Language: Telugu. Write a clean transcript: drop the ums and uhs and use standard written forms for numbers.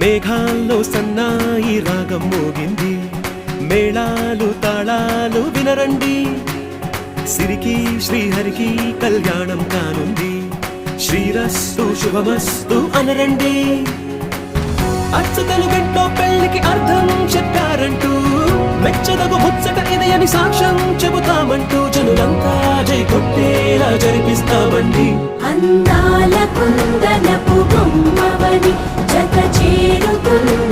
మేఘాల్లో సన్నాయి రాగం మోగింది, మేళాలు తాళాలు వినరండి, సిరికి శ్రీహరికి కళ్యాణం కానుంది, శ్రీరస్తు శుభమస్తు అనరండి. అచ్చతలు గంటో పెళ్లికి అర్థం చెప్పారంటూ, మెచ్చదగు ముచ్చట ఇది అని సాక్ష్యం చెబుతామంటూ, జనులంతా జై కొట్టేలా జరిపిస్తామండి. అందాల కుందనపు బొమ్మవని జత చేరుకుంది